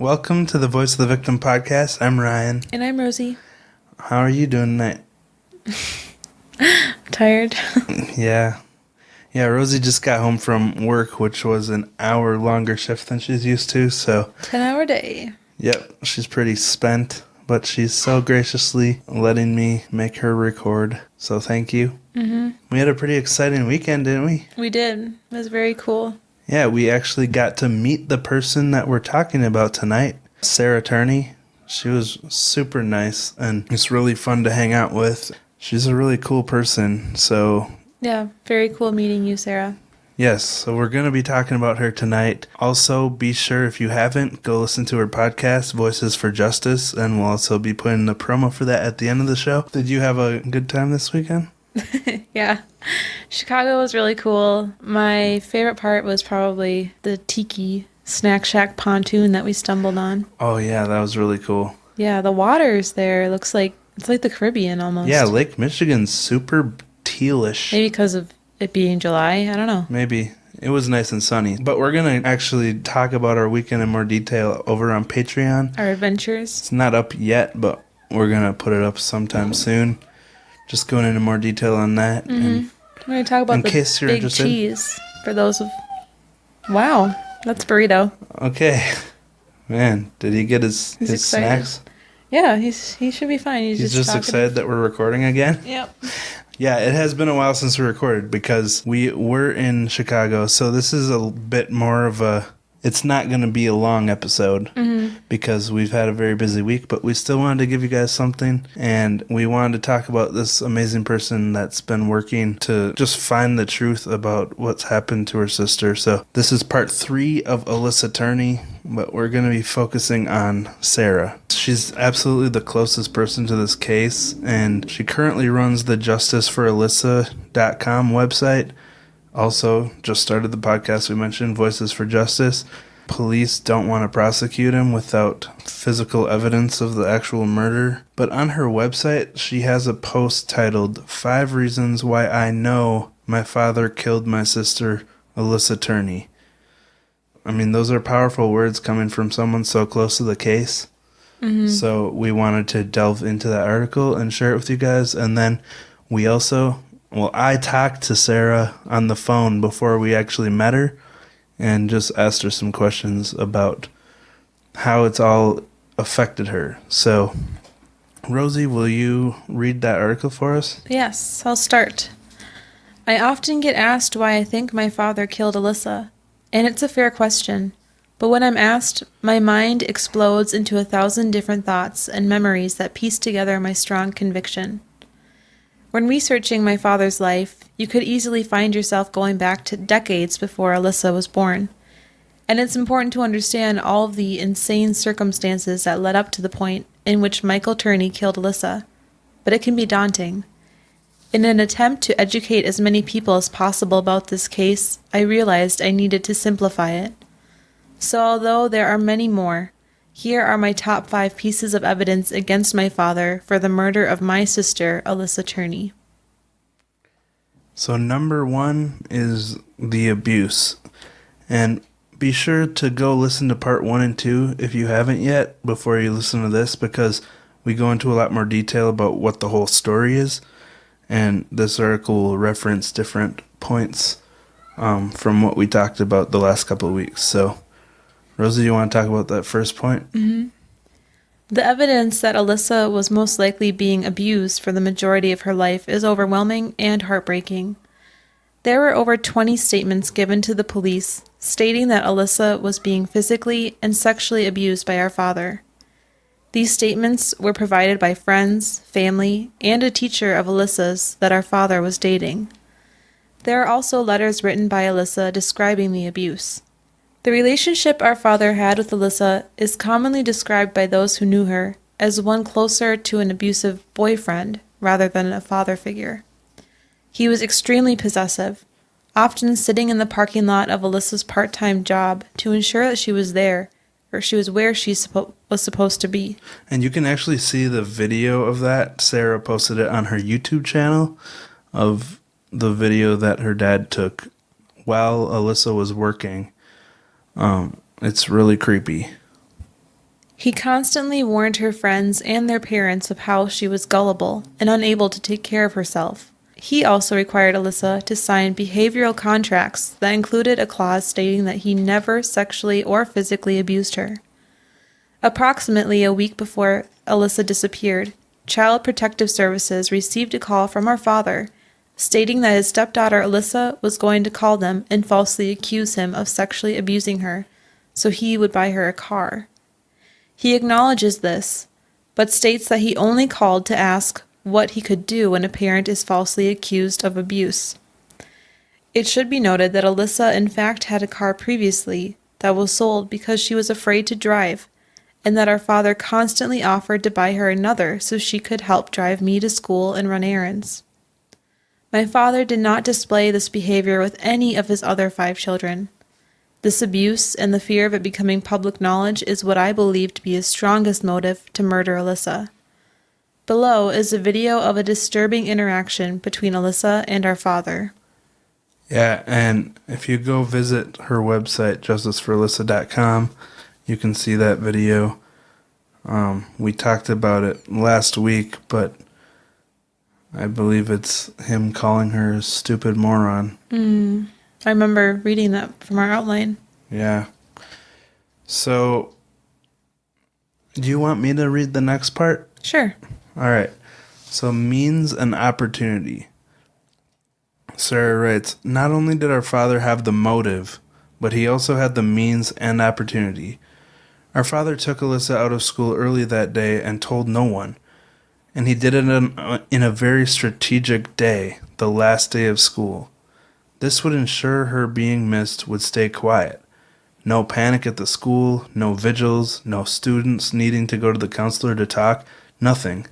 Welcome to the Voice of the Victim podcast. I'm Ryan. And I'm Rosie. How are you doing tonight? Tired. Yeah, Rosie just got home from work, which was an hour longer shift than she's used to, so... 10-hour day. Yep, she's pretty spent, but she's so graciously letting me make her record, so thank you. Mm-hmm. We had a pretty exciting weekend, didn't we? We did. It was very cool. Yeah, we actually got to meet the person that we're talking about tonight, Sarah Turney. She was super nice, and it's really fun to hang out with. She's a really cool person, so... Yeah, very cool meeting you, Sarah. Yes, so we're going to be talking about her tonight. Also, be sure, if you haven't, go listen to her podcast, Voices for Justice, and we'll also be putting the promo for that at the end of the show. Did you have a good time this weekend? Yeah. Chicago was really cool. My favorite part was probably the Tiki Snack Shack pontoon that we stumbled on. Oh, yeah, that was really cool. Yeah, the waters there looks like, it's like the Caribbean almost. Yeah, Lake Michigan's super tealish. Maybe because of it being July, I don't know. Maybe. It was nice and sunny. But we're going to actually talk about our weekend in more detail over on Patreon. Our adventures. It's not up yet, but we're going to put it up sometime soon. Just going into more detail on that. Mm-hmm. And we're going to talk about the big interested. Cheese for those of... Wow, that's burrito. Okay. Man, did he get his snacks? Yeah, he should be fine. He's just excited that we're recording again? Yep. Yeah, it has been a while since we recorded because we were in Chicago, so this is a bit more of a... It's not going to be a long episode because we've had a very busy week, but we still wanted to give you guys something, and we wanted to talk about this amazing person that's been working to just find the truth about what's happened to her sister. So this is part 3 of Alissa Turney, but we're going to be focusing on Sarah. She's absolutely the closest person to this case, and she currently runs the justiceforalissa.com website. Also, just started the podcast we mentioned, Voices for Justice. Police don't want to prosecute him without physical evidence of the actual murder. But on her website, she has a post titled, 5 Reasons Why I Know My Father Killed My Sister, Alissa Turney. I mean, those are powerful words coming from someone so close to the case. Mm-hmm. So we wanted to delve into that article and share it with you guys. And then we also... Well, I talked to Sarah on the phone before we actually met her and just asked her some questions about how it's all affected her. So, Rosie, will you read that article for us? Yes, I'll start. I often get asked why I think my father killed Alissa, and it's a fair question. But when I'm asked, my mind explodes into 1,000 different thoughts and memories that piece together my strong conviction. When researching my father's life, you could easily find yourself going back to decades before Alissa was born. And it's important to understand all of the insane circumstances that led up to the point in which Michael Turney killed Alissa. But it can be daunting. In an attempt to educate as many people as possible about this case, I realized I needed to simplify it. So although there are many more, here are my top 5 pieces of evidence against my father for the murder of my sister, Alissa Turney. So number 1 is the abuse. And be sure to go listen to part 1 and 2 if you haven't yet before you listen to this, because we go into a lot more detail about what the whole story is. And this article will reference different points from what we talked about the last couple of weeks. So... Rosie, you want to talk about that first point? Mm-hmm. The evidence that Alissa was most likely being abused for the majority of her life is overwhelming and heartbreaking. There were over 20 statements given to the police stating that Alissa was being physically and sexually abused by our father. These statements were provided by friends, family, and a teacher of Alissa's that our father was dating. There are also letters written by Alissa describing the abuse. The relationship our father had with Alissa is commonly described by those who knew her as one closer to an abusive boyfriend rather than a father figure. He was extremely possessive, often sitting in the parking lot of Alissa's part-time job to ensure that she was there, or she was where she was supposed to be. And you can actually see the video of that. Sarah posted it on her YouTube channel of the video that her dad took while Alissa was working. It's really creepy. He constantly warned her friends and their parents of how she was gullible and unable to take care of herself. He also required Alissa to sign behavioral contracts that included a clause stating that he never sexually or physically abused her. Approximately a week before Alissa disappeared, Child Protective Services received a call from our father stating that his stepdaughter Alissa was going to call them and falsely accuse him of sexually abusing her, so he would buy her a car. He acknowledges this, but states that he only called to ask what he could do when a parent is falsely accused of abuse. It should be noted that Alissa in fact had a car previously that was sold because she was afraid to drive, and that our father constantly offered to buy her another so she could help drive me to school and run errands. My father did not display this behavior with any of his other 5 children. This abuse and the fear of it becoming public knowledge is what I believe to be his strongest motive to murder Alissa. Below is a video of a disturbing interaction between Alissa and our father. Yeah, and if you go visit her website, justiceforalissa.com, you can see that video. We talked about it last week, but I believe it's him calling her a stupid moron. I remember reading that from our outline. Yeah. So, do you want me to read the next part? Sure. All right. So, means and opportunity. Sarah writes, not only did our father have the motive, but he also had the means and opportunity. Our father took Alissa out of school early that day and told no one. And he did it in a very strategic day, the last day of school. This would ensure her being missed would stay quiet. No panic at the school, no vigils, no students needing to go to the counselor to talk, nothing.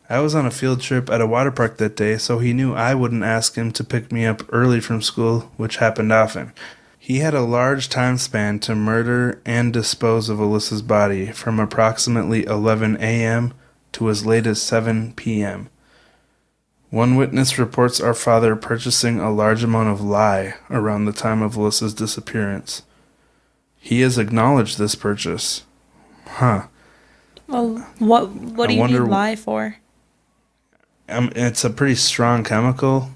I was on a field trip at a water park that day, so he knew I wouldn't ask him to pick me up early from school, which happened often. He had a large time span to murder and dispose of Alissa's body from approximately 11 a.m. to as late as 7 p.m. One witness reports our father purchasing a large amount of lye around the time of Alissa's disappearance. He has acknowledged this purchase. Huh. Well, what do you need lye for? It's a pretty strong chemical.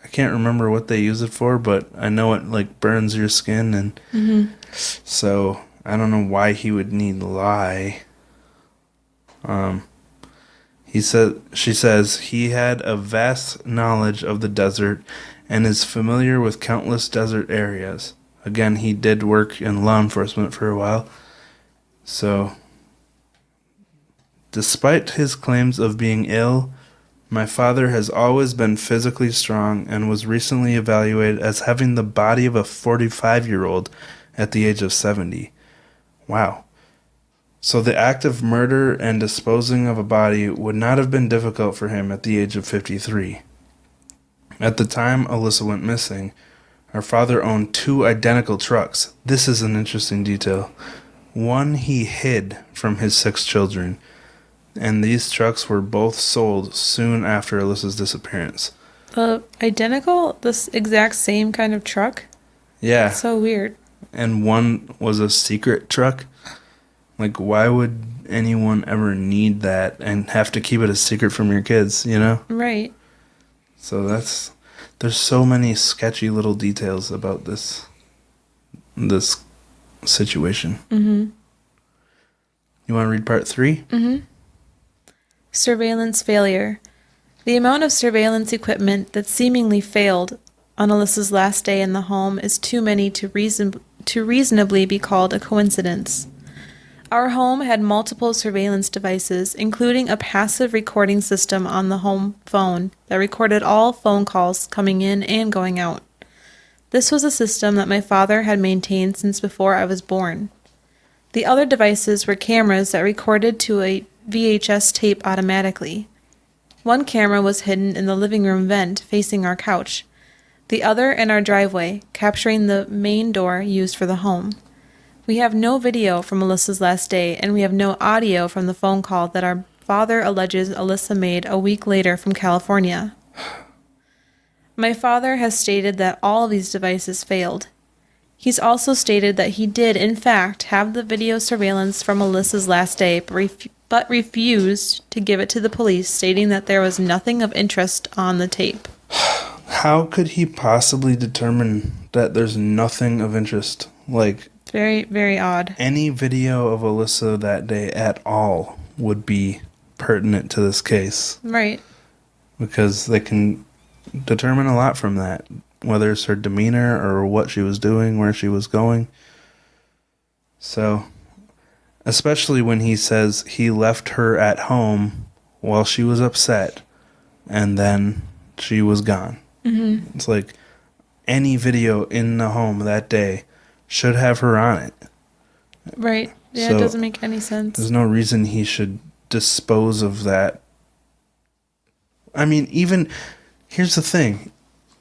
I can't remember what they use it for, but I know it like burns your skin, and so I don't know why he would need lye. She says he had a vast knowledge of the desert and is familiar with countless desert areas. Again, he did work in law enforcement for a while. So, despite his claims of being ill, my father has always been physically strong and was recently evaluated as having the body of a 45-year-old at the age of 70. Wow. So the act of murder and disposing of a body would not have been difficult for him at the age of 53. At the time Alissa went missing, our father owned 2 identical trucks. This is an interesting detail. One he hid from his 6 children, and these trucks were both sold soon after Alissa's disappearance. Identical? This exact same kind of truck? Yeah. That's so weird. And one was a secret truck. Like, why would anyone ever need that and have to keep it a secret from your kids, you know? Right. So there's so many sketchy little details about this situation. Mm-hmm. You want to read part 3? Mm-hmm. Surveillance failure. The amount of surveillance equipment that seemingly failed on Alissa's last day in the home is too many to reasonably be called a coincidence. Our home had multiple surveillance devices, including a passive recording system on the home phone that recorded all phone calls coming in and going out. This was a system that my father had maintained since before I was born. The other devices were cameras that recorded to a VHS tape automatically. One camera was hidden in the living room vent facing our couch, the other in our driveway, capturing the main door used for the home. We have no video from Alissa's last day, and we have no audio from the phone call that our father alleges Alissa made a week later from California. My father has stated that all of these devices failed. He's also stated that he did, in fact, have the video surveillance from Alissa's last day, but refused to give it to the police, stating that there was nothing of interest on the tape. How could he possibly determine that there's nothing of interest? Like, very, very odd. Any video of Alissa that day at all would be pertinent to this case. Right. Because they can determine a lot from that, whether it's her demeanor or what she was doing, where she was going. So, especially when he says he left her at home while she was upset and then she was gone. Mm-hmm. It's like any video in the home that day should have her on it. Right. Yeah, so it doesn't make any sense. There's no reason he should dispose of that. I mean, here's the thing.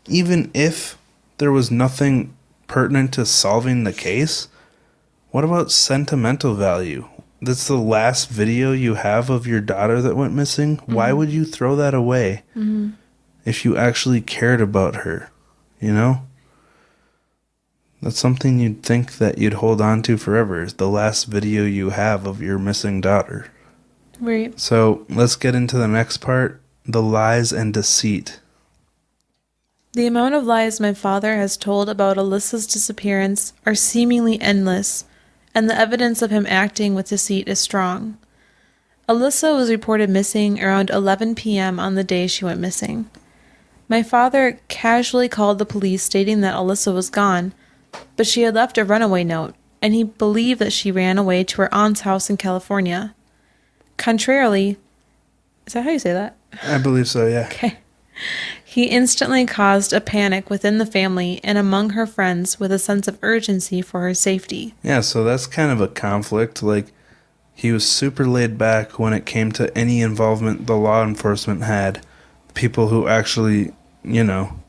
Even if there was nothing pertinent to solving the case, what about sentimental value? That's the last video you have of your daughter that went missing. Mm-hmm. Why would you throw that away if you actually cared about her? You know? That's something you'd think that you'd hold on to forever, is the last video you have of your missing daughter. Right. So let's get into the next part, the lies and deceit. The amount of lies my father has told about Alissa's disappearance are seemingly endless, and the evidence of him acting with deceit is strong. Alissa was reported missing around 11 p.m. on the day she went missing. My father casually called the police stating that Alissa was gone, but she had left a runaway note, and he believed that she ran away to her aunt's house in California. Contrarily, is that how you say that? I believe so, yeah. Okay. He instantly caused a panic within the family and among her friends with a sense of urgency for her safety. Yeah, so that's kind of a conflict. Like, he was super laid back when it came to any involvement the law enforcement had. People who actually, you know,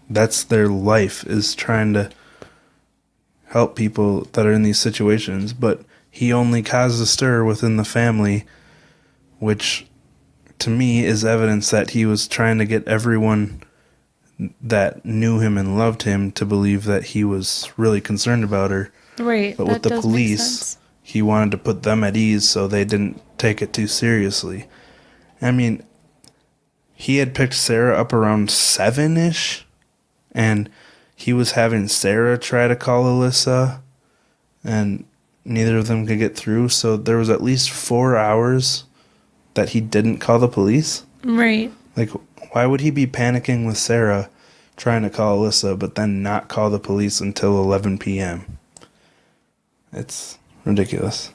that's their life, is trying to help people that are in these situations. But he only caused a stir within the family, which to me is evidence that he was trying to get everyone that knew him and loved him to believe that he was really concerned about her. Right. But with the police, he wanted to put them at ease so they didn't take it too seriously. I mean, he had picked Sarah up around 7-ish, and he was having Sarah try to call Alissa, and neither of them could get through, so there was at least 4 hours that he didn't call the police. Right. Like, why would he be panicking with Sarah trying to call Alissa, but then not call the police until 11 p.m.? It's ridiculous.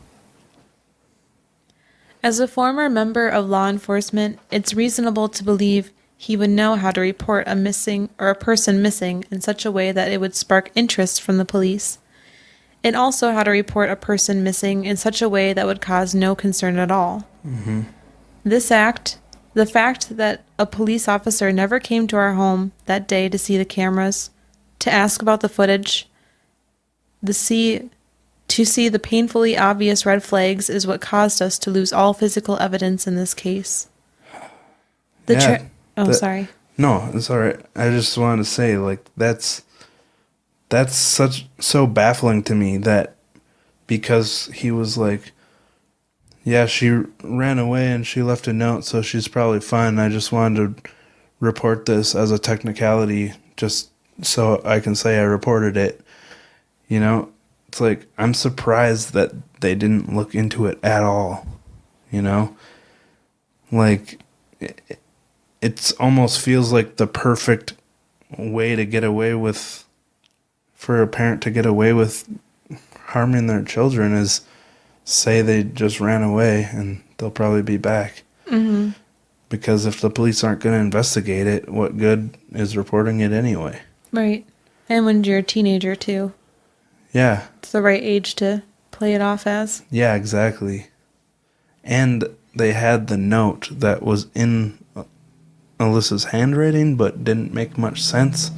As a former member of law enforcement, it's reasonable to believe he would know how to report a missing or a person missing in such a way that it would spark interest from the police, and also how to report a person missing in such a way that would cause no concern at all. Mm-hmm. The fact that a police officer never came to our home that day to see the cameras, to ask about the footage, to see the painfully obvious red flags is what caused us to lose all physical evidence in this case. Sorry. No, it's all right. I just wanted to say, like, that's so baffling to me, that because he was like, yeah, she ran away and she left a note, so she's probably fine. I just wanted to report this as a technicality just so I can say I reported it. You know, it's like, I'm surprised that they didn't look into it at all. You know? Like, it almost feels like the perfect way to get away with, for a parent to get away with harming their children, is say they just ran away and they'll probably be back. Mm-hmm. Because if the police aren't going to investigate it, what good is reporting it anyway? Right. And when you're a teenager, too. Yeah. It's the right age to play it off as. Yeah, exactly. And they had the note that was in Alyssa's handwriting but didn't make much sense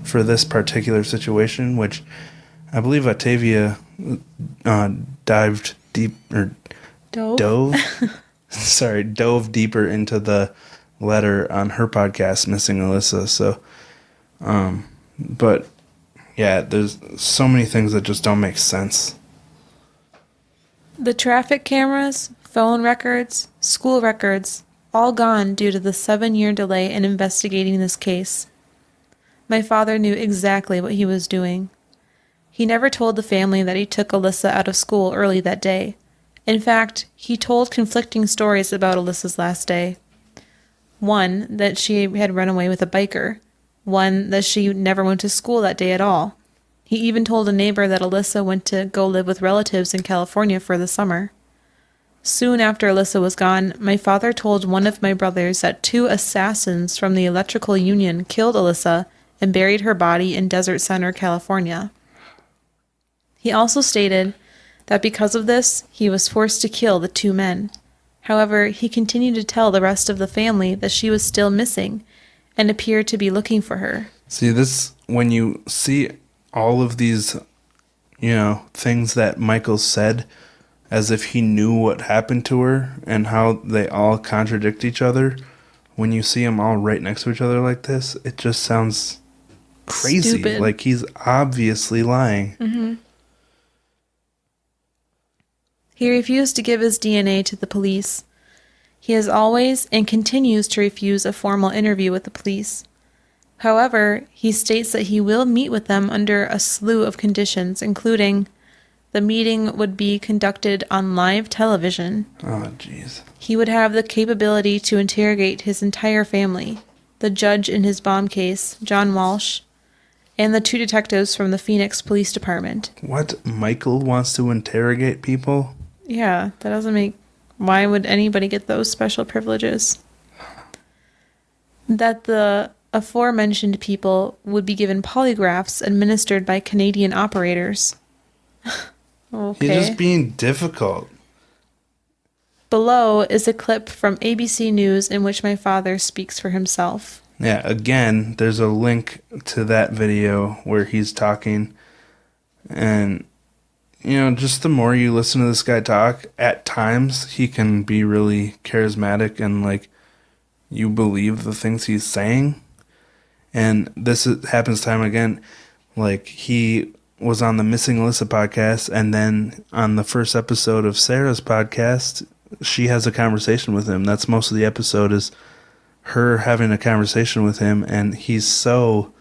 for this particular situation, which I believe Octavia dove deeper into the letter on her podcast, Missing Alissa. So, but Yeah, there's so many things that just don't make sense. The traffic cameras, phone records, school records, all gone due to the 7-year delay in investigating this case. My father knew exactly what he was doing. He never told the family that he took Alissa out of school early that day. In fact, he told conflicting stories about Alyssa's last day. One, that she had run away with a biker. One, that she never went to school that day at all. He even told a neighbor that Alissa went to go live with relatives in California for the summer. Soon after Alissa was gone, my father told one of my brothers that 2 assassins from the electrical union killed Alissa and buried her body in Desert Center, California. He also stated that because of this, he was forced to kill the 2 men. However, he continued to tell the rest of the family that she was still missing and appeared to be looking for her. See, this, when you see all of these, things that Michael said, as if he knew what happened to her and how they all contradict each other, when you see them all right next to each other like this, it just sounds crazy. Stupid. Like he's obviously lying. Mm-hmm. He refused to give his DNA to the police. He has always and continues to refuse a formal interview with the police. However, he states that he will meet with them under a slew of conditions, including the meeting would be conducted on live television. Oh, jeez. He would have the capability to interrogate his entire family, the judge in his bomb case, John Walsh, and the 2 detectives from the Phoenix Police Department. What? Michael wants to interrogate people? Yeah, that doesn't make... Why would anybody get those special privileges? That the aforementioned people would be given polygraphs administered by Canadian operators. Okay. He's just being difficult. Below is a clip from ABC News in which my father speaks for himself. Yeah, again, there's a link to that video where he's talking. And, just the more you listen to this guy talk, at times he can be really charismatic and, you believe the things he's saying. And this happens time and again. He was on the Missing Alissa podcast, and then on the first episode of Sarah's podcast, she has a conversation with him. That's most of the episode is her having a conversation with him, and he's so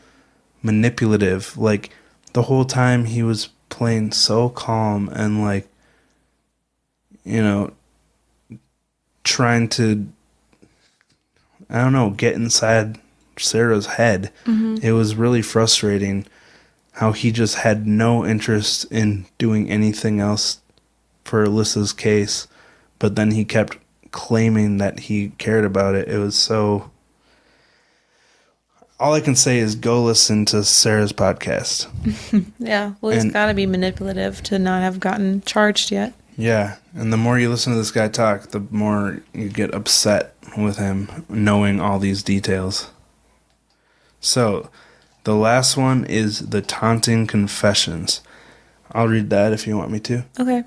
manipulative. The whole time he was playing so calm and trying to, get inside Sarah's head. Mm-hmm. It was really frustrating how he just had no interest in doing anything else for Alyssa's case, but then he kept claiming that he cared about it. It was so... All I can say is go listen to Sarah's podcast. Yeah, well, he's got to be manipulative to not have gotten charged yet. Yeah, and the more you listen to this guy talk, the more you get upset with him knowing all these details. So, the last one is the taunting confessions. I'll read that if you want me to. Okay.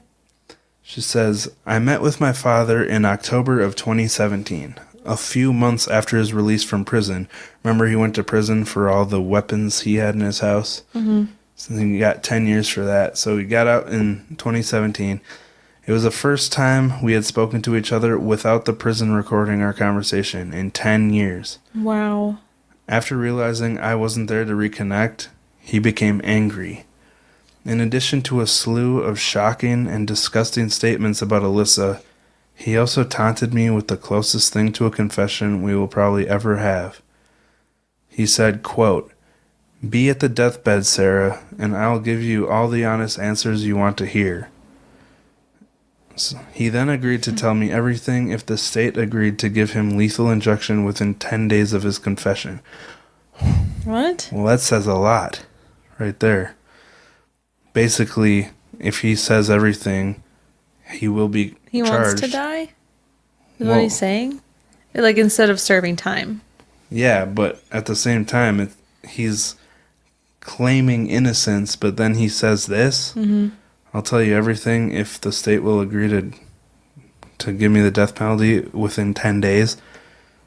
She says, I met with my father in October of 2017, a few months after his release from prison. Remember he went to prison for all the weapons he had in his house? Mm-hmm. So he got 10 years for that. So he got out in 2017. It was the first time we had spoken to each other without the prison recording our conversation in 10 years. Wow. After realizing I wasn't there to reconnect, he became angry. In addition to a slew of shocking and disgusting statements about Alissa, he also taunted me with the closest thing to a confession we will probably ever have. He said, quote, "Be at the deathbed, Sarah, and I'll give you all the honest answers you want to hear." So he then agreed to tell me everything if the state agreed to give him lethal injection within 10 days of his confession. What? Well, that says a lot right there. Basically, if he says everything, he will be charged. He wants to die? Is what he's saying? Instead of serving time. Yeah, but at the same time, he's claiming innocence, but then he says this. Mm-hmm. I'll tell you everything if the state will agree to give me the death penalty within 10 days.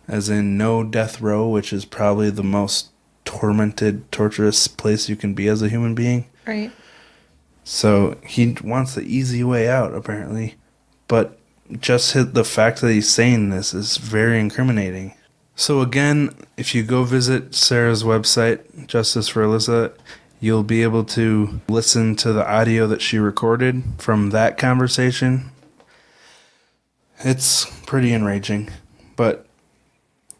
As in no death row, which is probably the most tormented, torturous place you can be as a human being. Right. So he wants the easy way out, apparently. But just the fact that he's saying this is very incriminating. So again, if you go visit Sarah's website, Justice for Alissa, you'll be able to listen to the audio that she recorded from that conversation. It's pretty enraging, but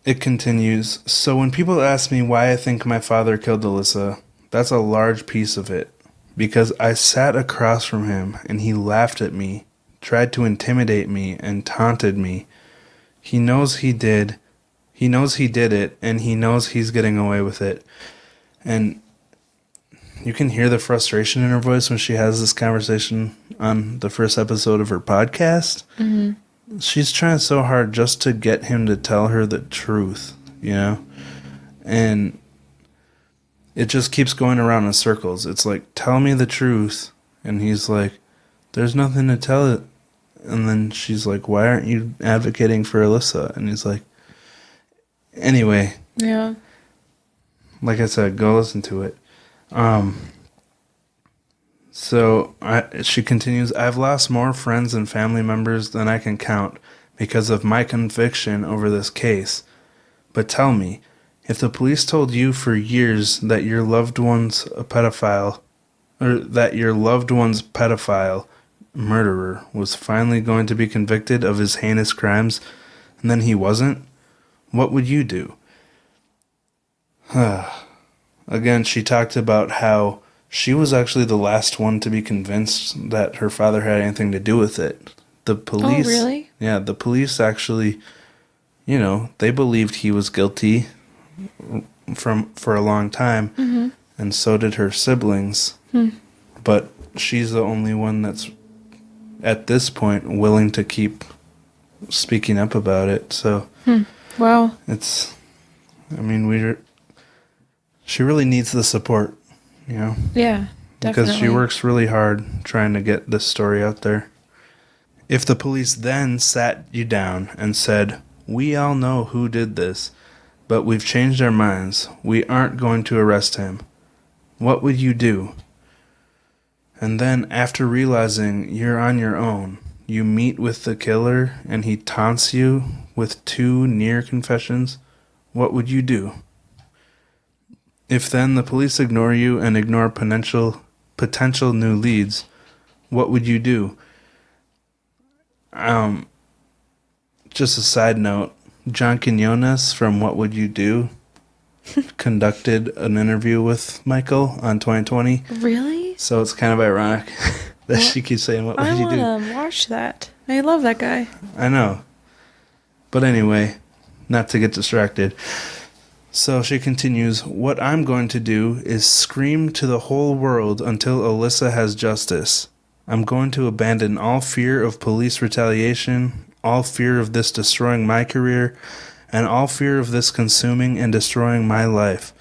it continues. So when people ask me why I think my father killed Alissa, that's a large piece of it. Because I sat across from him and he laughed at me, tried to intimidate me, and taunted me. He knows he did. He knows he did it, and he knows he's getting away with it. And you can hear the frustration in her voice when she has this conversation on the first episode of her podcast. Mm-hmm. She's trying so hard just to get him to tell her the truth, you know? And it just keeps going around in circles. It's like, tell me the truth. And he's like, there's nothing to tell it. And then she's like, why aren't you advocating for Alissa? And he's like, anyway. Yeah. Like I said, go listen to it. She continues, I've lost more friends and family members than I can count because of my conviction over this case. But tell me, if the police told you for years that your loved one's a pedophile, or that your loved one's pedophile murderer was finally going to be convicted of his heinous crimes, and then he wasn't, what would you do? Again, she talked about how she was actually the last one to be convinced that her father had anything to do with it. The police... Oh, really? Yeah, the police actually, they believed he was guilty for a long time, mm-hmm. and so did her siblings. But she's the only one that's, at this point, willing to keep speaking up about it. So, wow. She really needs the support, Yeah, definitely. Because she works really hard trying to get this story out there. If the police then sat you down and said, we all know who did this, but we've changed our minds, we aren't going to arrest him, what would you do? And then, after realizing you're on your own, you meet with the killer and he taunts you with 2 near confessions, what would you do? If then the police ignore you and ignore potential new leads, what would you do? Just a side note, John Quinones from What Would You Do conducted an interview with Michael on 2020. Really? So it's kind of ironic that she keeps saying, what would you do? I want to watch that. I love that guy. I know. But anyway, not to get distracted. So she continues, what I'm going to do is scream to the whole world until Alissa has justice. I'm going to abandon all fear of police retaliation, all fear of this destroying my career, and all fear of this consuming and destroying my life.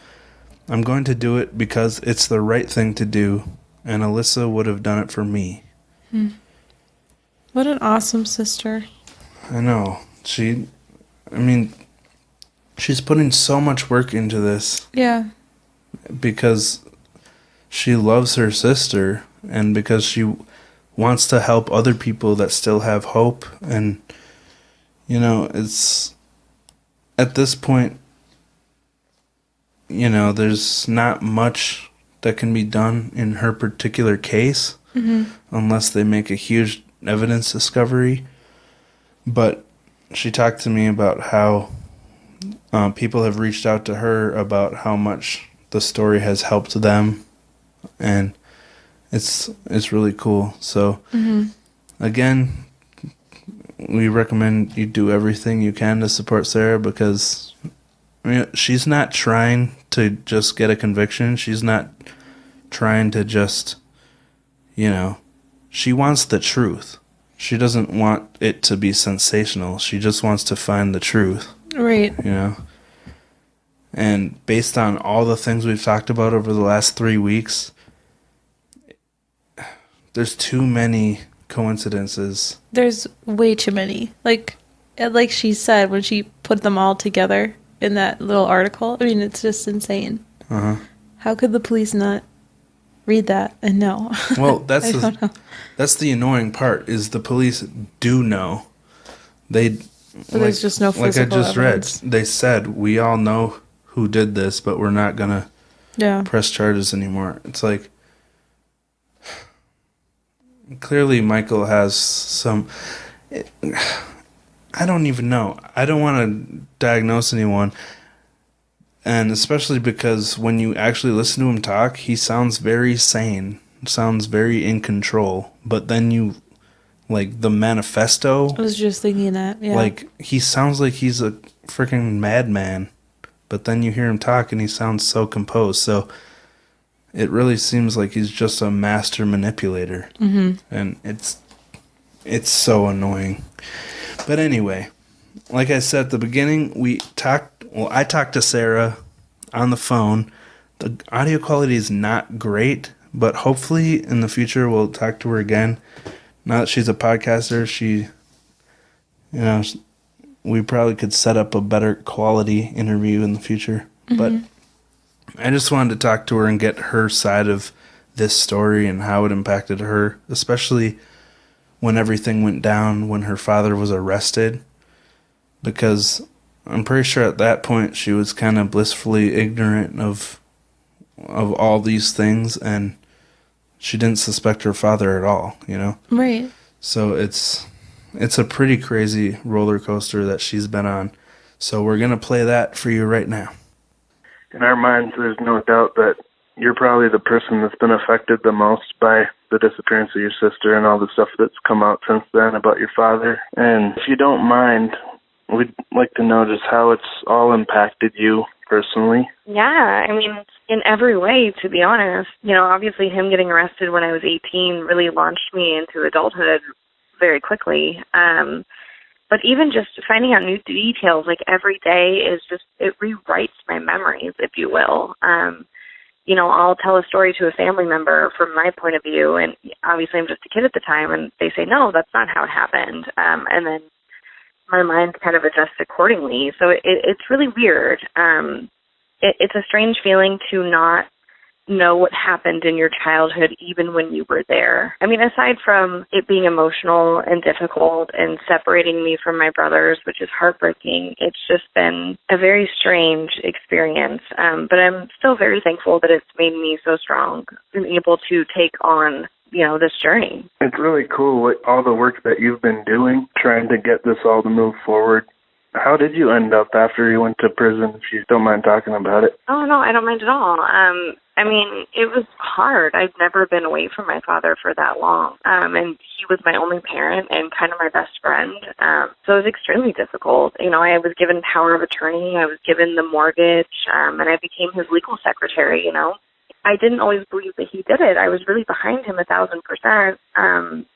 I'm going to do it because it's the right thing to do, and Alissa would have done it for me. What an awesome sister. I know. She's putting so much work into this. Yeah. Because she loves her sister and because she wants to help other people that still have hope. And, it's at this point, there's not much that can be done in her particular case unless they make a huge evidence discovery. But she talked to me about how people have reached out to her about how much the story has helped them, and it's really cool. So again, we recommend you do everything you can to support Sarah because she's not trying to just get a conviction. She's not trying to just, she wants the truth. She doesn't want it to be sensational. She just wants to find the truth. Right. And based on all the things we've talked about over the last 3 weeks, there's too many coincidences. There's way too many. Like she said when she put them all together in that little article. It's just insane. How could the police not read that and know? Well, that's I don't know. that's the annoying part, is the police do know. They, But there's just no like I physical just evidence. read, they said, we all know who did this, but we're not going to Yeah. press charges anymore. It's like, clearly Michael has some... I don't even know. I don't want to diagnose anyone. And especially because when you actually listen to him talk, he sounds very sane. Sounds very in control. But then you, like, the manifesto... I was just thinking that, yeah. Like, he sounds like he's a freaking madman. But then you hear him talk and he sounds so composed. So it really seems like he's just a master manipulator. Mm-hmm. And it's so annoying. But anyway, like I said at the beginning, I talked to Sarah on the phone. The audio quality is not great, but hopefully in the future we'll talk to her again. Now that she's a podcaster, we probably could set up a better quality interview in the future. Mm-hmm. But I just wanted to talk to her and get her side of this story and how it impacted her, especially when everything went down, when her father was arrested, because I'm pretty sure at that point she was kind of blissfully ignorant of all these things, and she didn't suspect her father at all, Right. So it's a pretty crazy roller coaster that she's been on. So we're going to play that for you right now. In our minds, there's no doubt that you're probably the person that's been affected the most by the disappearance of your sister and all the stuff that's come out since then about your father. And if you don't mind, we'd like to know just how it's all impacted you personally. Yeah, I mean, in every way, to be honest. Obviously him getting arrested when I was 18 really launched me into adulthood very quickly. But even just finding out new details, like every day it rewrites my memories, if you will. I'll tell a story to a family member from my point of view, and obviously I'm just a kid at the time, and they say, no, that's not how it happened. And then my mind kind of adjusts accordingly. So it's really weird. It's a strange feeling to not know what happened in your childhood even when you were there. I mean, aside from it being emotional and difficult and separating me from my brothers, which is heartbreaking, it's just been a very strange experience. But I'm still very thankful that it's made me so strong and able to take on, this journey. It's really cool all the work that you've been doing, trying to get this all to move forward. How did you end up after you went to prison, if you don't mind talking about it? Oh, no, I don't mind at all. I mean, it was hard. I've never been away from my father for that long. And he was my only parent and kind of my best friend. So it was extremely difficult. I was given power of attorney. I was given the mortgage, and I became his legal secretary, I didn't always believe that he did it. I was really behind him 1,000%,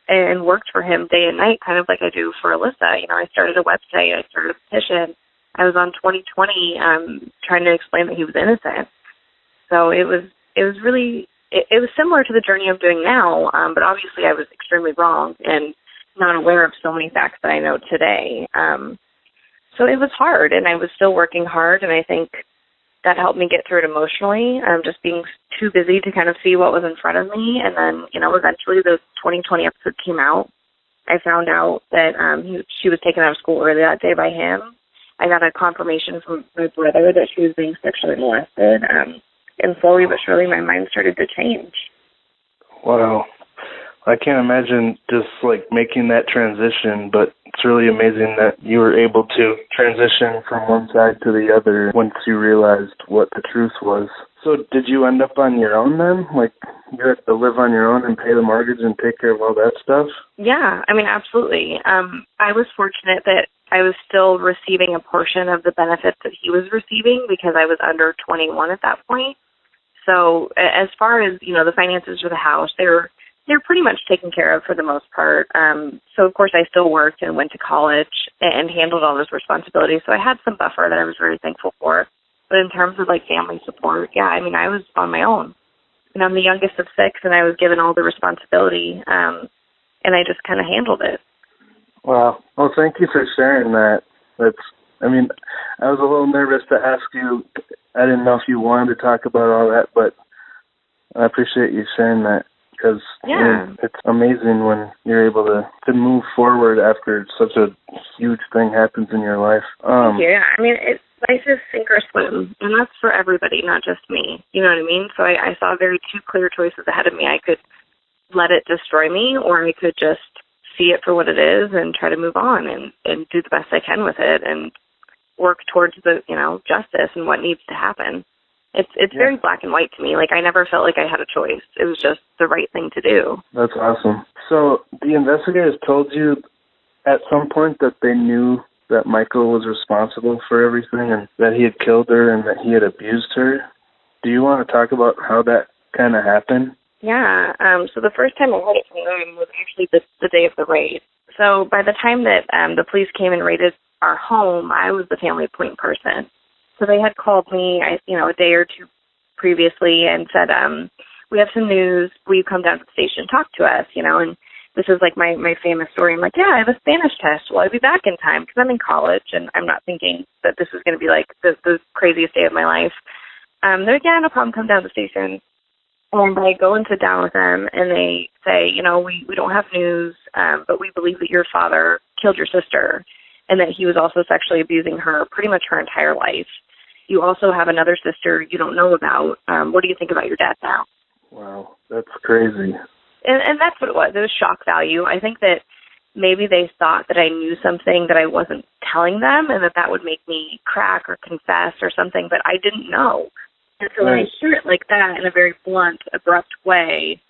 and worked for him day and night, kind of like I do for Alissa. I started a website. I started a petition. I was on 2020 trying to explain that he was innocent. So it was really similar to the journey I'm doing now, but obviously I was extremely wrong and not aware of so many facts that I know today. So it was hard, and I was still working hard, and I think that helped me get through it emotionally, just being too busy to kind of see what was in front of me. And then, eventually the 2020 episode came out. I found out that she was taken out of school early that day by him. I got a confirmation from my brother that she was being sexually molested. And slowly but surely my mind started to change. Wow. I can't imagine just making that transition, but it's really amazing that you were able to transition from one side to the other once you realized what the truth was. So did you end up on your own then? You had to live on your own and pay the mortgage and take care of all that stuff? Yeah, I mean, absolutely. I was fortunate that I was still receiving a portion of the benefits that he was receiving because I was under 21 at that point. So as far as, the finances for the house, they're pretty much taken care of for the most part. So, of course, I still worked and went to college and handled all those responsibilities. So I had some buffer that I was very thankful for. But in terms of, family support, yeah, I mean, I was on my own. And I'm the youngest of 6, and I was given all the responsibility, and I just kind of handled it. Wow. Well, thank you for sharing that. I was a little nervous to ask you I didn't know if you wanted to talk about all that, but I appreciate you sharing that because it's amazing when you're able to move forward after such a huge thing happens in your life. Thank you. Yeah, I mean, life is sink or swim, and that's for everybody, not just me. You know what I mean? So I saw two clear choices ahead of me. I could let it destroy me, or I could just see it for what it is and try to move on and do the best I can with it and work towards the, justice and what needs to happen. It's very black and white to me. Like, I never felt like I had a choice. It was just the right thing to do. That's awesome. So the investigators told you at some point that they knew that Michael was responsible for everything and that he had killed her and that he had abused her. Do you want to talk about how that kind of happened? Yeah. So the first time I heard it from them was actually the day of the raid. So by the time that the police came and raided our home, I was the family point person. So they had called me, a day or two previously and said, we have some news. Will you come down to the station and talk to us, and this is like my famous story. I'm like, yeah, I have a Spanish test. Will I be back in time? Because I'm in college and I'm not thinking that this is going to be like the craziest day of my life. They're like, yeah, no problem. Come down to the station. And I go and sit down with them and they say, we don't have news, but we believe that your father killed your sister and that he was also sexually abusing her pretty much her entire life. You also have another sister you don't know about. What do you think about your dad now? Wow, that's crazy. And that's what it was. It was shock value. I think that maybe they thought that I knew something that I wasn't telling them and that would make me crack or confess or something, but I didn't know. And so when I hear it like that in a very blunt, abrupt way,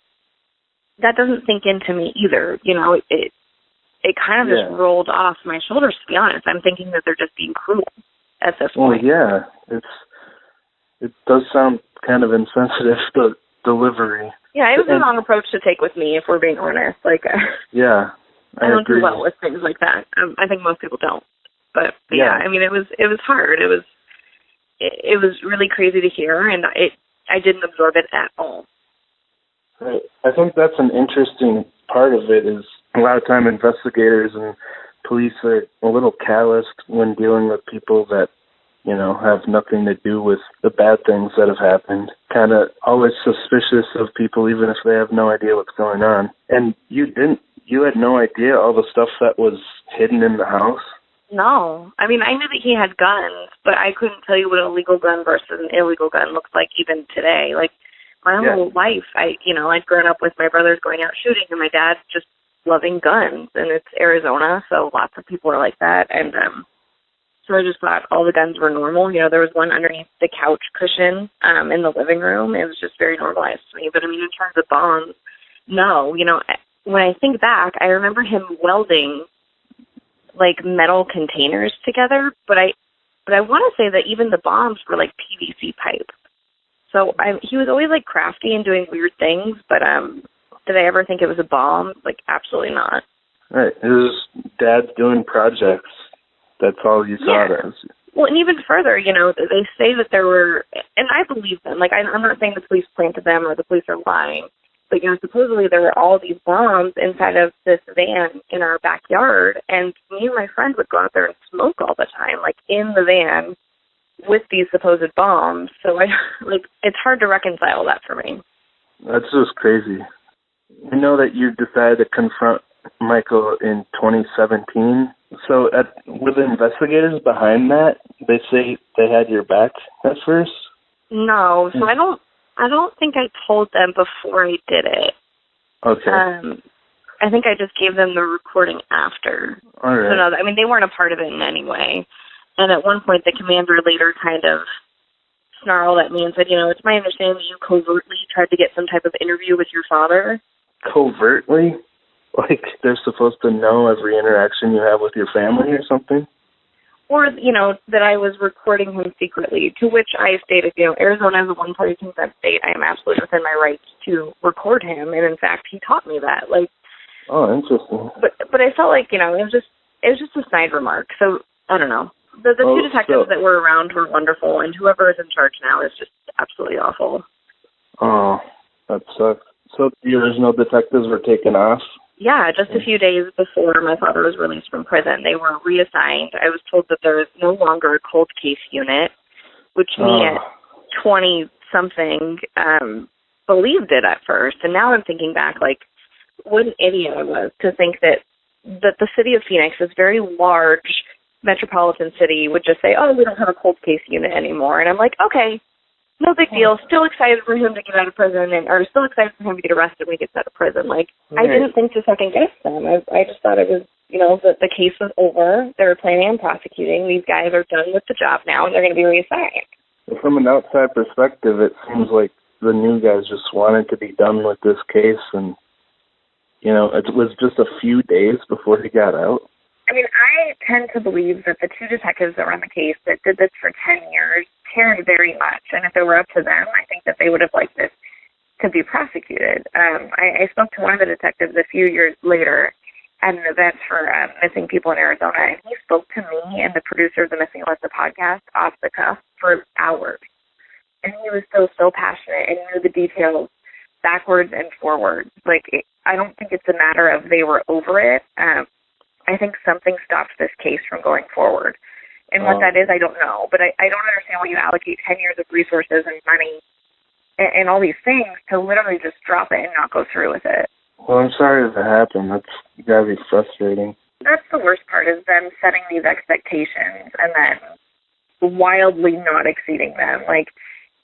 that doesn't sink into me either. It kind of just rolled off my shoulders, to be honest. I'm thinking that they're just being cruel at this point. Well, yeah. It does sound kind of insensitive, the delivery. Yeah, it was the wrong approach to take with me, if we're being honest. Like, yeah, I don't do well with things like that. I think most people don't. But yeah, I mean, it was hard. It was really crazy to hear, and I didn't absorb it at all. Right. I think that's an interesting part of it is a lot of time investigators and police are a little calloused when dealing with people that, have nothing to do with the bad things that have happened. Kind of always suspicious of people even if they have no idea what's going on. And you had no idea all the stuff that was hidden in the house? No. I mean, I knew that he had guns, but I couldn't tell you what a legal gun versus an illegal gun looks like even today. Like, my whole life, I'd grown up with my brothers going out shooting and my dad just loving guns. And it's Arizona, so lots of people are like that. And so I just thought all the guns were normal. There was one underneath the couch cushion in the living room. It was just very normalized to me. But, I mean, in terms of bombs, no. When I think back, I remember him welding like metal containers together, but I want to say that even the bombs were like PVC pipe. So he was always like crafty and doing weird things, but did I ever think it was a bomb? Like, absolutely not. Right. It was dad doing projects. That's all you saw it as. Well, and even further, they say that there were, and I believe them. Like, I'm not saying the police planted them or the police are lying. But, supposedly there were all these bombs inside of this van in our backyard, and me and my friend would go out there and smoke all the time, like in the van with these supposed bombs. So, it's hard to reconcile that for me. That's just crazy. I know that you decided to confront Michael in 2017. So, were the investigators behind that? They say they had your back at first? No, so I don't think I told them before I did it. Okay. I think I just gave them the recording after. All right. So no, I mean, they weren't a part of it in any way. And at one point, the commander later kind of snarled at me and said, it's my understanding that you covertly tried to get some type of interview with your father. Covertly? Like they're supposed to know every interaction you have with your family or something? Or, that I was recording him secretly, to which I stated, Arizona is a one-party consent state. I am absolutely within my rights to record him. And, in fact, he taught me that. Oh, interesting. But I felt like, it was just a snide remark. So, I don't know. The two detectives that were around were wonderful, and whoever is in charge now is just absolutely awful. Oh, that sucks. So the original detectives were taken off? Yeah, just a few days before my father was released from prison, they were reassigned. I was told that there is no longer a cold case unit. which me at 20-something believed it at first. And now I'm thinking back, like, what an idiot I was to think that the city of Phoenix, this very large metropolitan city, would just say, oh, we don't have a cold case unit anymore. And I'm like, okay, no big deal. Still excited for him to get out of prison, or still excited for him to get arrested when he gets out of prison. Like, I didn't think to second guess them. I just thought it was, the case was over. They were planning on prosecuting. These guys are done with the job now, and they're going to be reassigned. From an outside perspective, it seems like the new guys just wanted to be done with this case, and, it was just a few days before he got out. I mean, I tend to believe that the two detectives that were on the case that did this for 10 years cared very much. And if it were up to them, I think that they would have liked this to be prosecuted. I spoke to one of the detectives a few years later at an event for missing people in Arizona, and he spoke to me and the producer of the Missing Alissa podcast off the cuff for hours. And he was so passionate and knew the details backwards and forwards. Like, I don't think it's a matter of they were over it. I think something stopped this case from going forward. And what that is, I don't know. But I don't understand why you allocate 10 years of resources and money and all these things to literally just drop it and not go through with it. Well, I'm sorry that happened. That's got to be frustrating. That's the worst part, is them setting these expectations and then wildly not exceeding them. Like,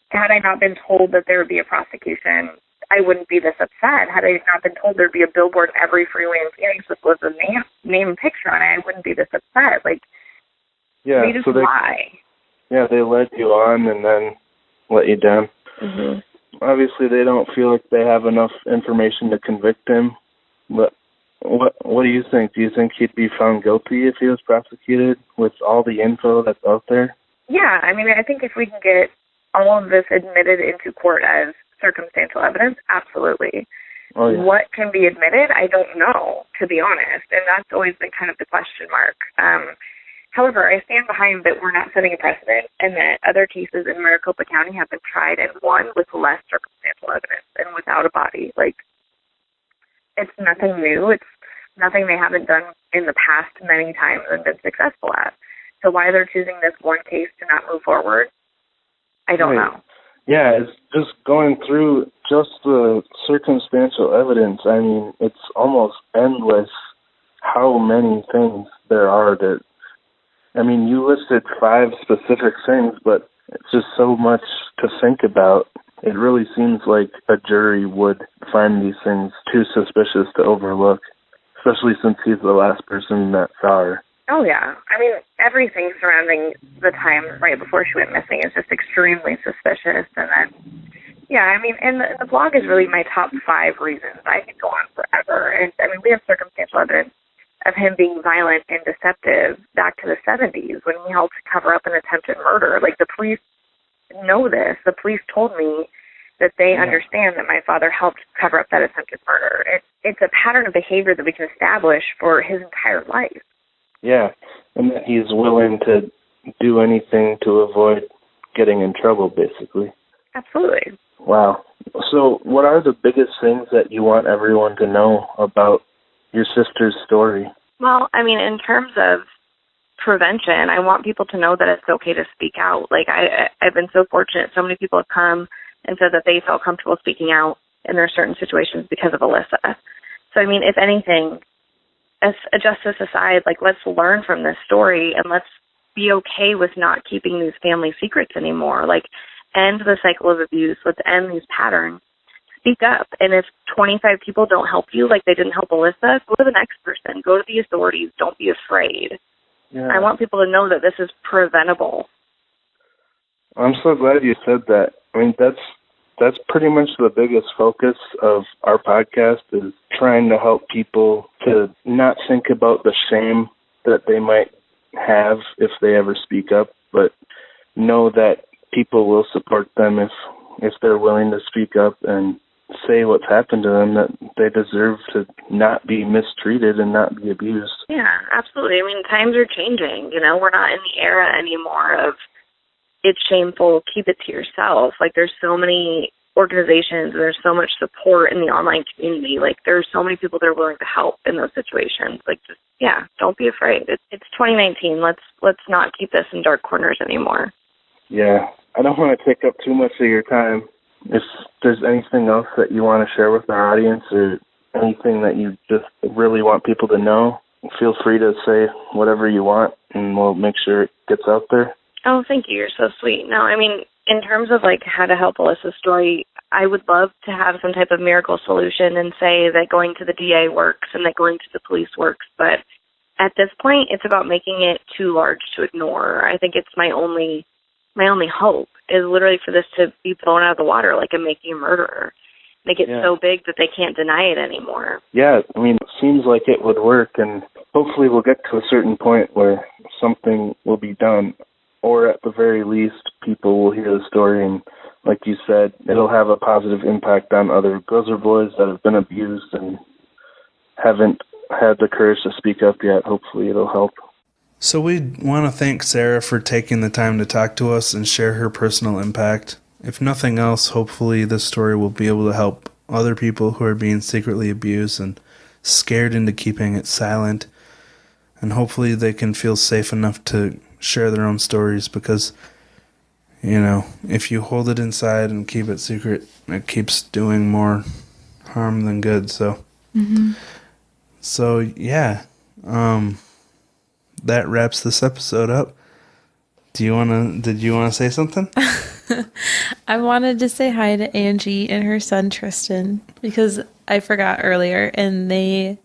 had I not been told that there would be a prosecution, I wouldn't be this upset. Had I not been told there'd be a billboard in every freeway in Phoenix with a name and picture on it, I wouldn't be this upset. Like, they just lie. Yeah, they led you on and then let you down. Mm-hmm. Obviously, they don't feel like they have enough information to convict him. But what do you think? Do you think he'd be found guilty if he was prosecuted with all the info that's out there? Yeah, I mean, I think if we can get all of this admitted into court as circumstantial evidence, absolutely. Oh, yeah. What can be admitted, I don't know, to be honest, and that's always been kind of the question mark. However, I stand behind that we're not setting a precedent, and that other cases in Maricopa County have been tried and won with less circumstantial evidence and without a body. Like, it's nothing new. It's nothing they haven't done in the past many times and been successful at. So why they're choosing this one case to not move forward, I don't know. Yeah, it's just going through just the circumstantial evidence. I mean, it's almost endless how many things there are that, I mean, you listed 5 specific things, but it's just so much to think about. It really seems like a jury would find these things too suspicious to overlook, especially since he's the last person that saw her. Oh, yeah. I mean, everything surrounding the time right before she went missing is just extremely suspicious. And then, yeah, I mean, and the blog is really my top 5 reasons. I could go on forever. And, I mean, we have circumstantial evidence of him being violent and deceptive back to the 70s when he helped cover up an attempted murder. Like, the police know this. The police told me that they understand that my father helped cover up that attempted murder. It's a pattern of behavior that we can establish for his entire life. Yeah, and that he's willing to do anything to avoid getting in trouble, basically. Absolutely. Wow. So what are the biggest things that you want everyone to know about your sister's story? Well, I mean, in terms of prevention, I want people to know that it's okay to speak out. Like, I've been so fortunate. So many people have come and said that they felt comfortable speaking out in their certain situations because of Alissa. So, I mean, if anything, as justice aside, like, let's learn from this story and let's be okay with not keeping these family secrets anymore. Like, end the cycle of abuse. Let's end these patterns. Speak up. And if 25 people don't help you like they didn't help Alissa, go to the next person. Go to the authorities. Don't be afraid. Yeah. I want people to know that this is preventable. I'm so glad you said that. I mean, that's pretty much the biggest focus of our podcast, is trying to help people to not think about the shame that they might have if they ever speak up, but know that people will support them if they're willing to speak up and say what's happened to them, that they deserve to not be mistreated and not be abused. Yeah, absolutely. I mean, times are changing. You know, we're not in the era anymore of it's shameful, keep it to yourself. Like, there's so many organizations and there's so much support in the online community. Like, there's so many people that are willing to help in those situations. Like, just, yeah, don't be afraid. It's 2019. Let's not keep this in dark corners anymore. Yeah, I don't want to take up too much of your time. If there's anything else that you want to share with our audience or anything that you just really want people to know, feel free to say whatever you want, and we'll make sure it gets out there. Oh, thank you. You're so sweet. No, I mean, in terms of, like, how to help Alyssa's story, I would love to have some type of miracle solution and say that going to the DA works and that going to the police works, but at this point, it's about making it too large to ignore. I think it's my only hope is literally for this to be blown out of the water like a Making a Murderer. Make it so big that they can't deny it anymore. Yeah, I mean, it seems like it would work, and hopefully we'll get to a certain point where something will be done, or at the very least, people will hear the story, and like you said, it'll have a positive impact on other Gozer boys that have been abused and haven't had the courage to speak up yet. Hopefully it'll help. So we want to thank Sarah for taking the time to talk to us and share her personal impact. If nothing else, hopefully this story will be able to help other people who are being secretly abused and scared into keeping it silent. And hopefully they can feel safe enough to share their own stories, because, you know, if you hold it inside and keep it secret, it keeps doing more harm than good. So, yeah, that wraps this episode up. Did you want to say something? I wanted to say hi to Angie and her son Tristan, because I forgot earlier, and they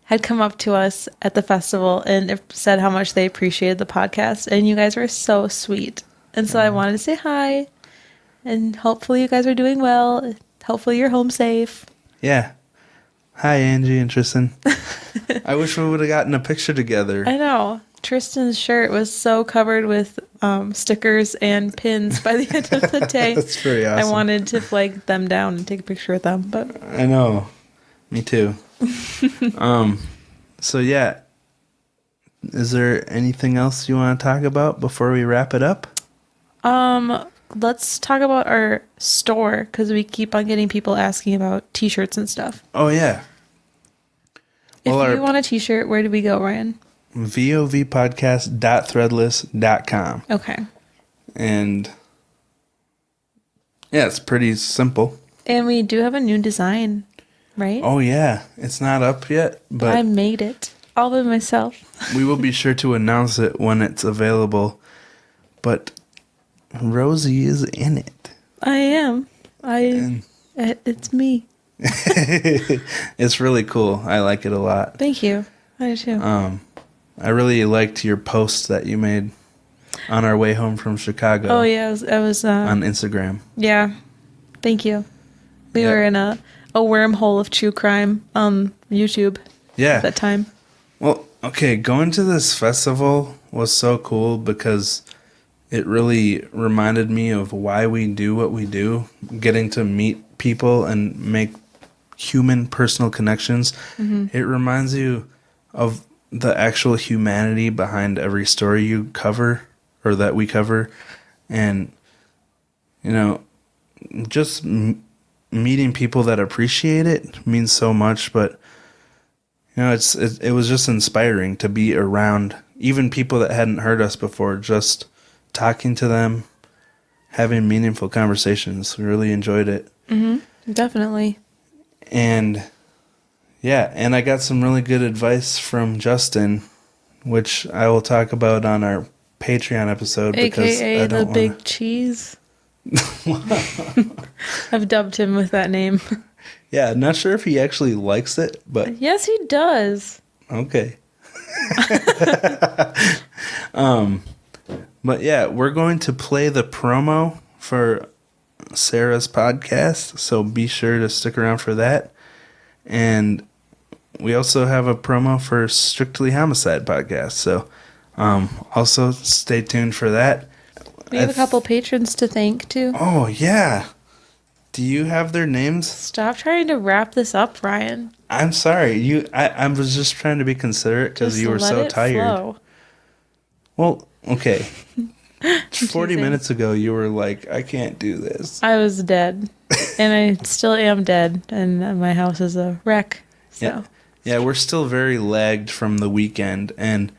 had come up to us at the festival and said how much they appreciated the podcast, and you guys were so sweet. And so I wanted to say hi, and hopefully you guys are doing well. Hopefully you're home safe. Yeah. Hi, Angie and Tristan. I wish we would have gotten a picture together. I know. Tristan's shirt was so covered with stickers and pins by the end of the day. That's pretty awesome. I wanted to flag them down and take a picture with them, but I know. Me too. So yeah. Is there anything else you want to talk about before we wrap it up? Let's talk about our store, because we keep on getting people asking about t-shirts and stuff. Oh yeah. If you want a t-shirt, where do we go, Ryan? vovpodcast.threadless.com. Okay. And yeah, it's pretty simple. And we do have a new design, right? Oh yeah, it's not up yet, but I made it all by myself. we will be sure to announce it when it's available. But Rosie is in it. I am. It's me. It's really cool. I like it a lot. Thank you. I do too. I really liked your post that you made on our way home from Chicago. Oh yeah, I was on Instagram. Yeah. Thank you. We were in a wormhole of true crime on YouTube. Yeah. At that time. Well, okay, going to this festival was so cool because it really reminded me of why we do what we do, getting to meet people and make human personal connections. It reminds you of the actual humanity behind every story you cover, or that we cover. And, you know, just meeting people that appreciate it means so much. But, you know, it was just inspiring to be around even people that hadn't heard us before, just talking to them, having meaningful conversations. We really enjoyed it. Definitely. And yeah, and I got some really good advice from Justin, which I will talk about on our Patreon episode. AKA the Big Cheese. I've dubbed him with that name. Yeah, not sure if he actually likes it, but yes, he does. Okay. But yeah, we're going to play the promo for Sarah's podcast, so be sure to stick around for that. And we also have a promo for Strictly Homicide podcast, so also stay tuned for that. We have a couple patrons to thank too. Oh yeah, do you have their names? Stop trying to wrap this up, Ryan. I'm sorry, I was just trying to be considerate because you were so tired. Flow. Well, okay. 40 minutes ago, you were like, I can't do this. I was dead. And I still am dead. And my house is a wreck. So. Yeah, we're still very lagged from the weekend. And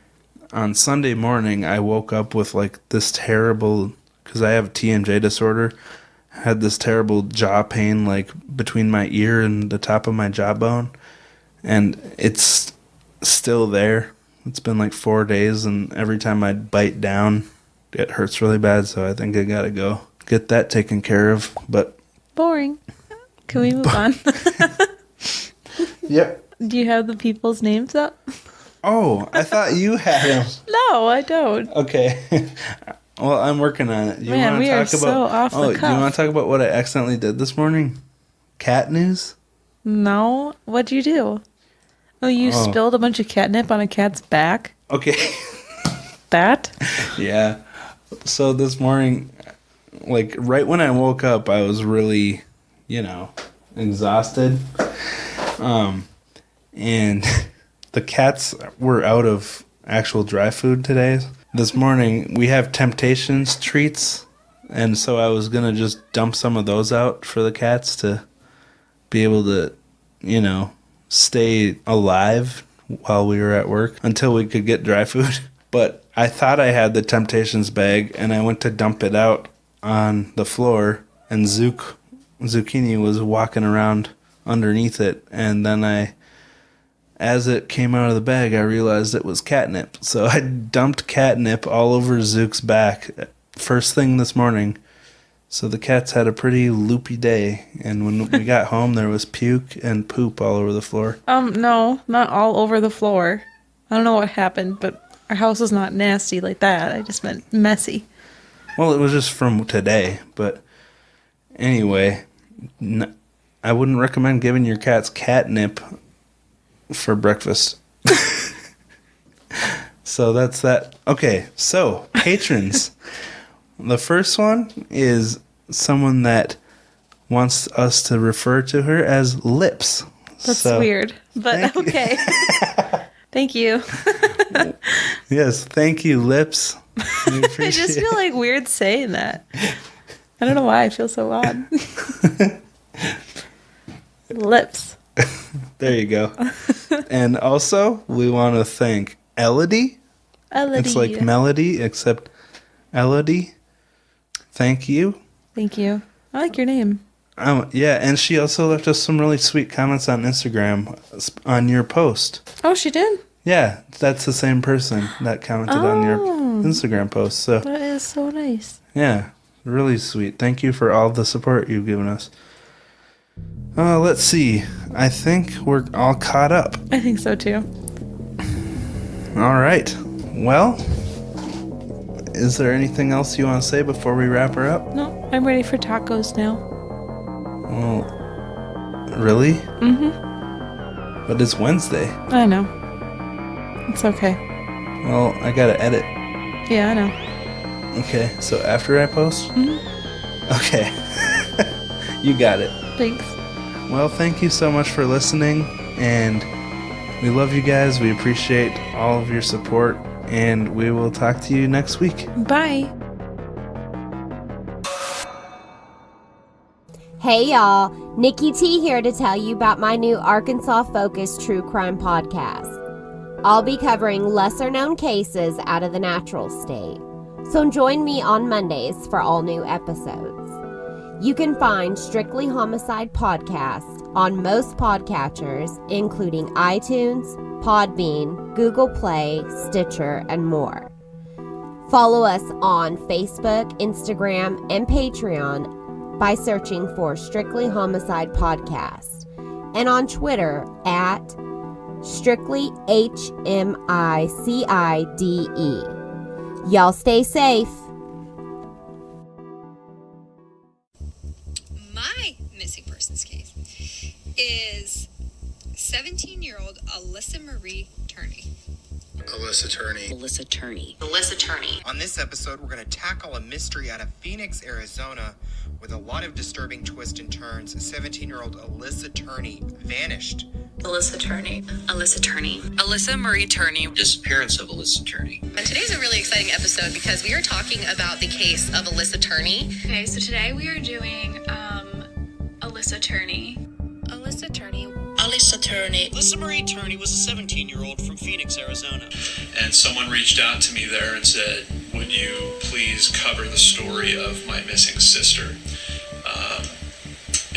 on Sunday morning, I woke up with like this terrible because I have TMJ disorder. I had this terrible jaw pain, like between my ear and the top of my jawbone, and it's still there. It's been like 4 days, and every time I bite down, it hurts really bad, so I think I gotta go get that taken care of. But boring. Can we move on? Yep. Do you have the people's names up? Oh, I thought you had them. No, I don't. Okay. Well, I'm working on it. Man, we are so off the cuff. Do you want to talk about what I accidentally did this morning? Cat news? No. What'd you do? Oh, you spilled a bunch of catnip on a cat's back? Okay. That? Yeah. So this morning, like right when I woke up, I was really, exhausted. And the cats were out of actual dry food today. This morning, we have Temptations treats, and so I was going to just dump some of those out for the cats to be able to, stay alive while we were at work until we could get dry food. But I thought I had the Temptations bag, and I went to dump it out on the floor, and Zucchini was walking around underneath it, and then as it came out of the bag, I realized it was catnip. So I dumped catnip all over Zook's back first thing this morning. So the cats had a pretty loopy day, and when we got home, there was puke and poop all over the floor. No, not all over the floor. I don't know what happened, but our house is not nasty like that. I just meant messy. Well, it was just from today, but anyway, I wouldn't recommend giving your cats catnip for breakfast. So that's that. Okay, so patrons. The first one is someone that wants us to refer to her as Lips. That's weird, but okay. Thank you. Yes, thank you, Lips. I just feel like weird saying that. I don't know why I feel so odd. Lips. There you go. And also, we want to thank Elodie. It's like melody, except Elodie. Thank you. Thank you. I like your name. Yeah, and she also left us some really sweet comments on Instagram on your post. Oh, she did? Yeah, that's the same person that commented on your Instagram post. So that is so nice. Yeah, really sweet. Thank you for all the support you've given us. Let's see. I think we're all caught up. I think so too. All right. Well, is there anything else you want to say before we wrap her up? No, I'm ready for tacos now. Well, really? Mm-hmm. But it's Wednesday. I know. It's okay. Well, I gotta edit. Yeah, I know. Okay, so after I post? Mm-hmm. Okay. You got it. Thanks. Well, thank you so much for listening, and we love you guys. We appreciate all of your support, and we will talk to you next week. Bye. Hey y'all, Nikki T here to tell you about my new Arkansas-focused true crime podcast. I'll be covering lesser-known cases out of the natural state, so join me on Mondays for all new episodes. You can find Strictly Homicide Podcast on most podcatchers, including iTunes, Podbean, Google Play, Stitcher, and more. Follow us on Facebook, Instagram, and Patreon by searching for Strictly Homicide Podcast, and on Twitter at Strictly HMICIDE. Y'all stay safe. My missing persons case is 17-year-old Alissa Marie Turney. Alissa Turney. Alissa Turney. Alissa Turney. On this episode, we're going to tackle a mystery out of Phoenix, Arizona, with a lot of disturbing twists and turns. 17-year-old Alissa Turney vanished. Alissa Turney. Alissa Turney. Alissa Marie Turney. Disappearance of Alissa Turney. And today's a really exciting episode because we are talking about the case of Alissa Turney. Okay, so today we are doing Alissa Turney. Alissa Turney. Alissa Turney. Alissa Marie Turney was a 17-year-old from Phoenix, Arizona. And someone reached out to me there and said, would would you please cover the story of my missing sister?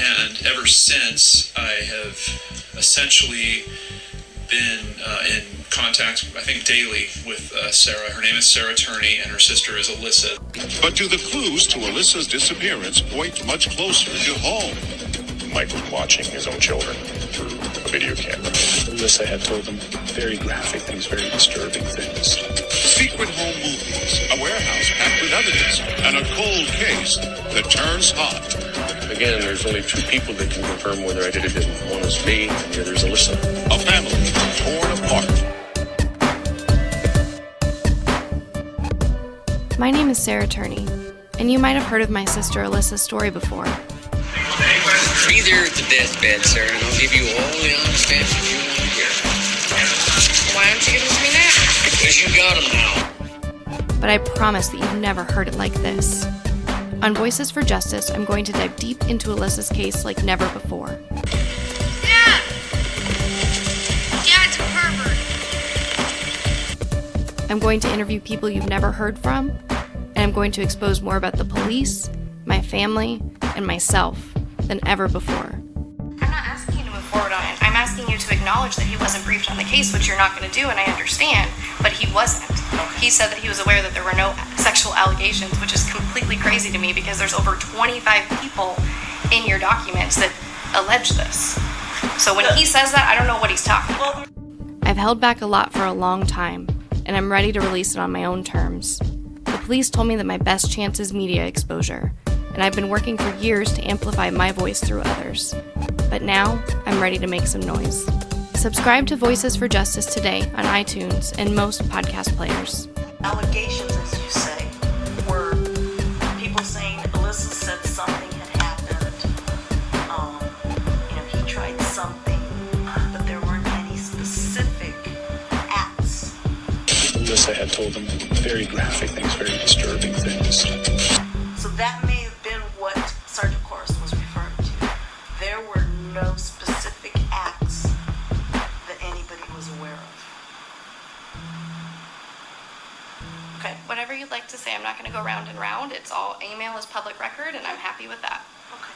And ever since, I have essentially been in contact, I think daily, with Sarah. Her name is Sarah Turney, and her sister is Alissa. But do the clues to Alyssa's disappearance point much closer to home? Mike was watching his own children through a video camera. Alissa had told him very graphic things, very disturbing things. Secret home movies, a warehouse packed with evidence, and a cold case that turns hot. Again, there's only two people that can confirm whether I did it. One is me, and the other is Alissa. A family torn apart. My name is Sarah Turney, and you might have heard of my sister Alyssa's story before. Be there at the deathbed, Sarah, and I'll give you all the honest answers you want to hear. Why don't you give them to me now? Because you got them now. But I promise that you've never heard it like this. On Voices for Justice, I'm going to dive deep into Alyssa's case like never before. Dad! Dad's a pervert! I'm going to interview people you've never heard from, and I'm going to expose more about the police, my family, and myself than ever before. I'm not asking you to move forward on it. I'm asking you to acknowledge that he wasn't briefed on the case, which you're not going to do, and I understand, but he wasn't. He said that he was aware that there were no sexual allegations, which is completely crazy to me because there's over 25 people in your documents that allege this. So when he says that, I don't know what he's talking about. I've held back a lot for a long time, and I'm ready to release it on my own terms. The police told me that my best chance is media exposure, and I've been working for years to amplify my voice through others. But now, I'm ready to make some noise. Subscribe to Voices for Justice today on iTunes and most podcast players. Allegations, as you say, were people saying Alissa said something had happened. He tried something, but there weren't any specific acts. Alissa had told him very graphic things, very disturbing things. So that may have been what Sergeant Corson was referring to. There were no specific acts that anybody was aware of. Okay, whatever you'd like to say, I'm not going to go round and round. It's all email is public record, and I'm happy with that. Okay.